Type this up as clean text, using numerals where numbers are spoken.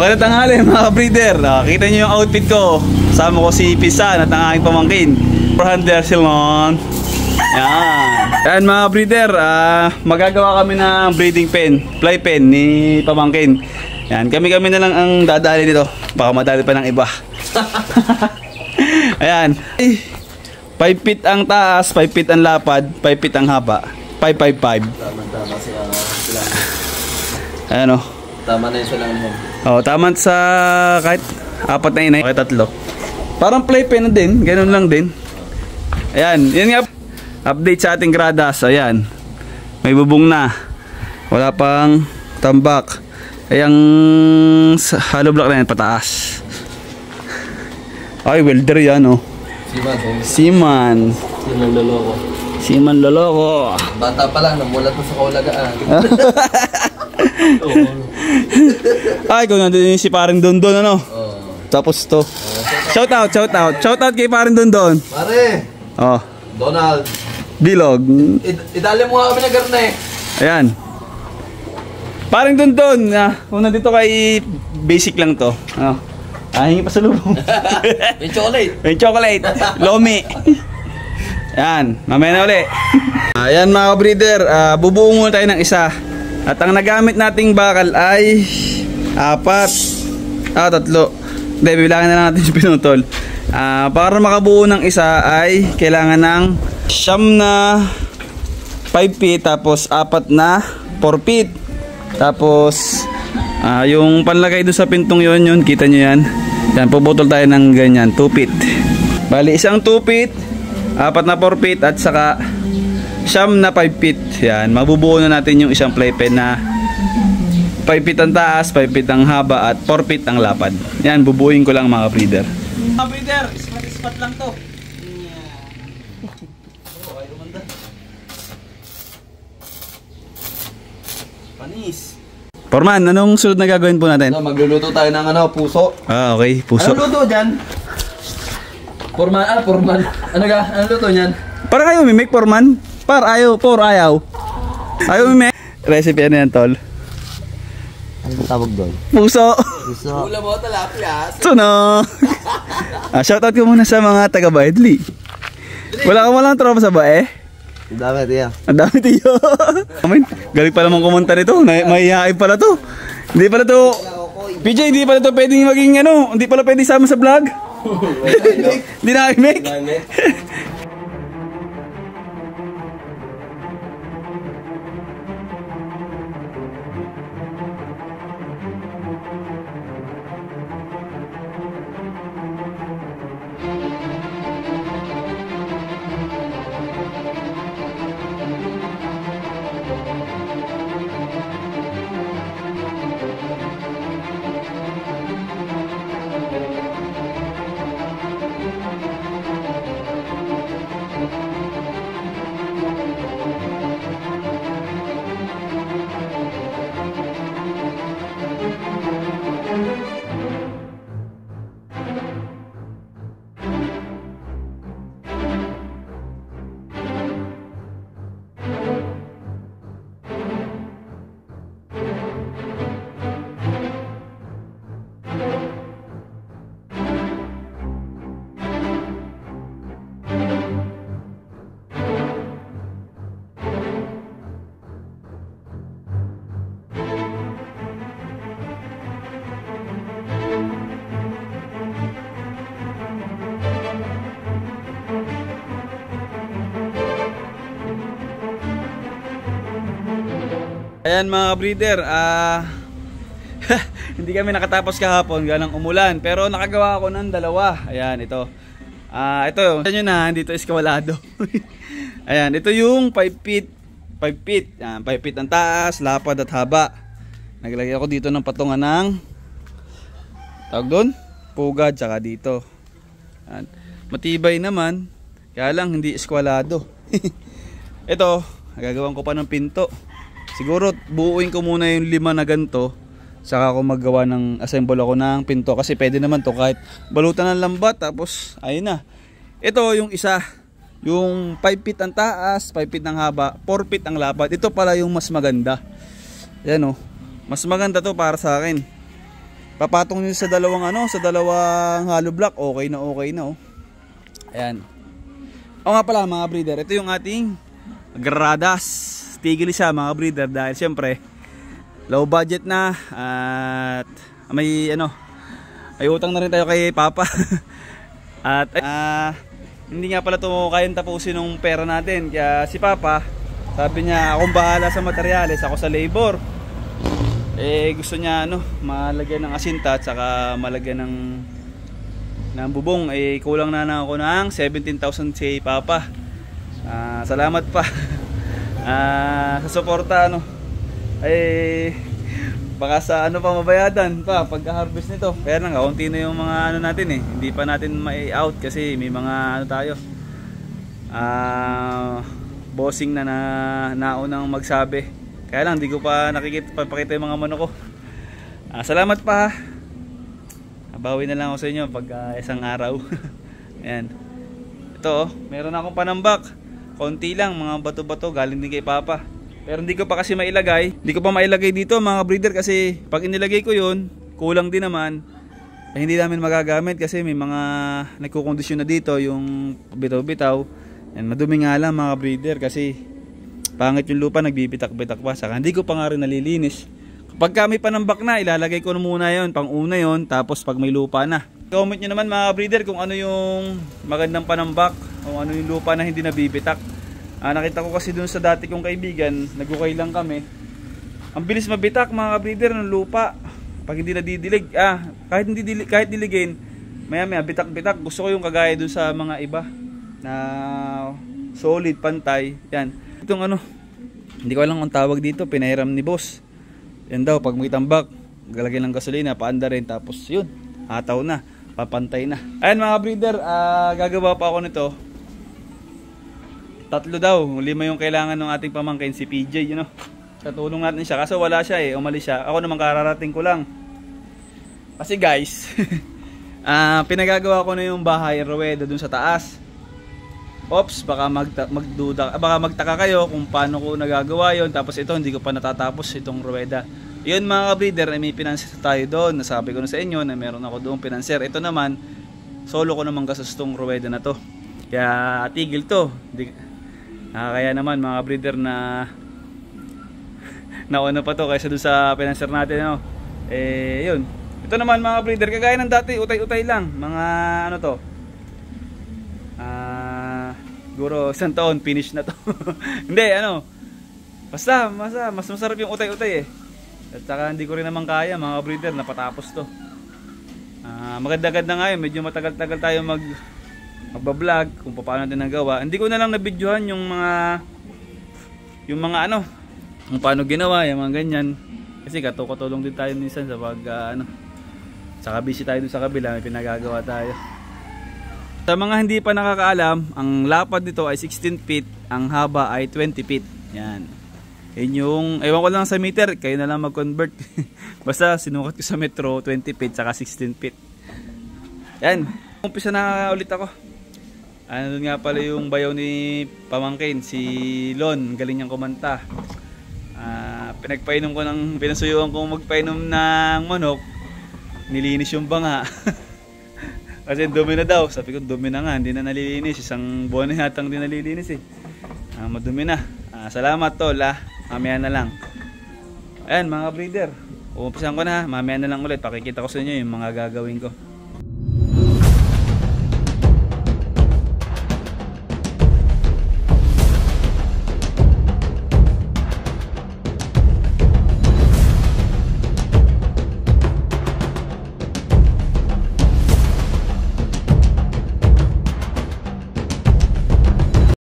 Magandang tanghali mga breeder. Kita nyo yung outfit ko. Kasama ko si Pisan at ang aking pamangkin, Hunter Silmon. Yan mga breeder, magagawa kami ng breeding pen, fly pen ni pamangkin. Yan, kami na lang ang dadali dito. Baka madali pa ng iba. Ayan, 5 feet ang taas, 5 feet ang lapad, 5 feet ang haba, 555. Tama sila. Ayan o. Tama na yun sila naman. O, tama sa kahit 4 na inay, kahit 3. Parang play pen na din, ganun lang din. Ayan, yun nga. Update sa ating gradas. Ayan, may bubong na. Wala pang tambak. Ayang hollow block na yan, pataas. Ay, welder yan o. Seaman loloko. Seaman loloko. Bata pa lang, namulat na sa kaulagaan. Ay, kung nandun si paring Dondon ano. Tapos to. Shout out kay paring Dondon. Pare. Oh. Donald. Bilog. Idali mo nga kami na garne. Ayan. Paring Dondon. Kung nandito kay basic lang to. Ano? Hingi pa sa lubong. May chocolate. May chocolate. Lomi. Yan. Mamaya na uli. Ayan mga breeder. Bubuo muna tayo ng isa. At ang nagamit nating bakal ay 4. 3. Hindi, bibilangin na lang natin yung pinutol. Para makabuo ng isa ay kailangan ng 9 na 5 feet. Tapos 4 na 4 feet. Tapos yung panlagay doon sa pintong yun, kita nyo yan. Yan, puputol tayo ng ganyan, 2 feet. Bali, isang 2 feet, 4 na 4 feet, at saka 9 na 5 feet. Yan, mabubuo na natin yung isang play pen na 5 feet ang taas, 5 feet ang haba, at 4 feet ang lapad. Yan, bubuuin ko lang mga breeder. Mga breeder, spot lang to. Panis. Forman, anong sunod na gagawin po natin? Magluluto tayo ng puso. Okay, puso. Anong luto dyan? Forman. Anong luto dyan? Para kayo mimik, Forman. Ayaw. Ayaw mimik. Recipe ano yan, tol? Ano tawag doon? Puso. Pula mo, talapyas. Suno. Shoutout ko muna sa mga taga-Baedli. Walang tropa sa Bae. Ang dami, tiyo. Ang dami, tiyo. Galing pala mong kumanta nito. Mahihain pala to. Hindi pala to. PJ, hindi pala to pwedeng maging hindi pala pwedeng sama sa vlog. Hindi na i-make. Ayan mga breeder, hindi kami nakatapos kahapon galang umulan, pero nakagawa ako ng 2. Ayan, ito. Ito, nyo na, dito is kawalado. Ayan, ito yung 5 feet. 5 feet. Ayan, 5 feet ang taas, lapad at haba. Naglagay ako dito ng patungan ng tawag doon, pugad, tsaka dito. Ayan. Matibay naman, kaya lang hindi eskwalado. Ito, nagagawan ko pa ng pinto. Siguro buuin ko muna yung 5 na ganito, saka ako maggawa ng assemble ako ng pinto, kasi pwede naman to kahit balutan ng lambat, tapos ayun na. Ito yung isa, yung 5 feet ang taas, 5 feet ang haba, 4 feet ang lapad. Ito pala yung mas maganda. Yan o, mas maganda to para sa akin. papatong nyo sa dalawang sa dalawang hollow block, okay na oh. Ayan. O nga pala mga breeder, ito yung ating Gradas. Tigil siya mga breeder dahil syempre low budget na at may may utang na rin tayo kay Papa. At hindi nga pala ito kayang tapusin ng pera natin. Kaya si Papa, sabi niya akong bahala sa materyales, ako sa labor. Gusto niya malagyan ng asinta at saka malagyan ng bubong. Kulang na ako ng 17,000 si Papa. Salamat pa. Sa suporta baka sa pa mabayadan pa pagka-harvest nito. Kaya lang kaunti na yung mga natin hindi pa natin mai-out kasi may mga tayo bossing na naunang magsabi. Kaya lang hindi ko pa papakita yung mga manok ko. Salamat pa. Bawi na lang ako sa inyo pag isang araw. Ayan. Ito meron akong panambak. Konti lang, mga bato-bato galing din kay Papa. Pero hindi ko pa kasi mailagay. Hindi ko pa mailagay dito mga breeder kasi pag inilagay ko yun, kulang din naman. Hindi namin magagamit kasi may mga nagkukondisyon na dito yung bitaw-bitaw. And madumi nga lang mga breeder kasi pangit yung lupa, nagbibitak-bitak pa. Saka hindi ko pa nga rin nalilinis. Kapag kami panambak na, ilalagay ko na muna yun, pang-una yun, tapos pag may lupa na. Comment nyo naman mga breeder kung ano yung magandang panambak, kung ano yung lupa na hindi nabibitak. Nakita ko kasi dun sa dati kong kaibigan, nagukay lang kami. Ang bilis mabitak mga breeder ng lupa. Pag hindi nadidilig, kahit diligin, maya bitak-bitak. Gusto ko yung kagaya dun sa mga iba na solid, pantay. Yan. Itong hindi ko alam kung tawag dito, pinahiram ni boss. Yan daw, pag may tambak, galagyan ng gasolina, paanda rin. Tapos yun, hataw na, papantay na. Ayan mga breeder, gagawa pa ako nito. 3 daw, 5 yung kailangan ng ating pamangkin si PJ, Katulong natin siya, kasi wala siya umalis siya. Ako naman kararating ko lang. Kasi guys, pinagagawa ko na yung bahay ruweda dun sa taas. Ops, baka magtaka kayo kung paano ko nagagawa yon. Tapos ito, hindi ko pa natatapos itong ruweda. Yun mga breeder, may pinanser tayo doon. Nasabi ko na sa inyo na meron ako doon pinanser. Ito naman, solo ko naman gasustong ruweda na to. Kaya tigil to. Kaya naman mga breeder na nauna pa to kaysa doon sa pinanser natin yun. Ito naman mga breeder, kagaya ng dati, utay-utay lang. Mga to siguro 1 taon finish na to. Hindi basta mas masarap yung utay-utay at saka hindi ko rin naman kaya mga breeder napatapos to. Maganda-ganda nga yun, medyo matagal-tagal tayo magbablog kung paano natin nagawa. Hindi ko na lang nabidyohan yung mga kung paano ginawa yung mga ganyan kasi katulong din tayo minsan sa pag saka busy tayo dun sa kabila, may pinagagawa tayo. Sa mga hindi pa nakakaalam, ang lapad nito ay 16 feet, ang haba ay 20 feet. Yan. Yun yung, ewan ko lang sa meter, kayo na lang mag-convert. Basta sinukat ko sa metro, 20 feet saka 16 feet. Yan. Umpisa na ulit ako. Doon nga pala yung bayaw ni pamangkin, si Lon, galing niyang kumanta. Pinasuyuan ko magpainom ng manok, nilinis yung banga. Kasi dumi na daw, sabi ko dumi na nga, hindi na nalilinis, isang buwan na hatang hindi nalilinis madumi na. Salamat tol mamaya na lang. Ayan mga breeder, umpisan ko na, mamaya na lang ulit, pakikita ko sa inyo yung mga gagawin ko.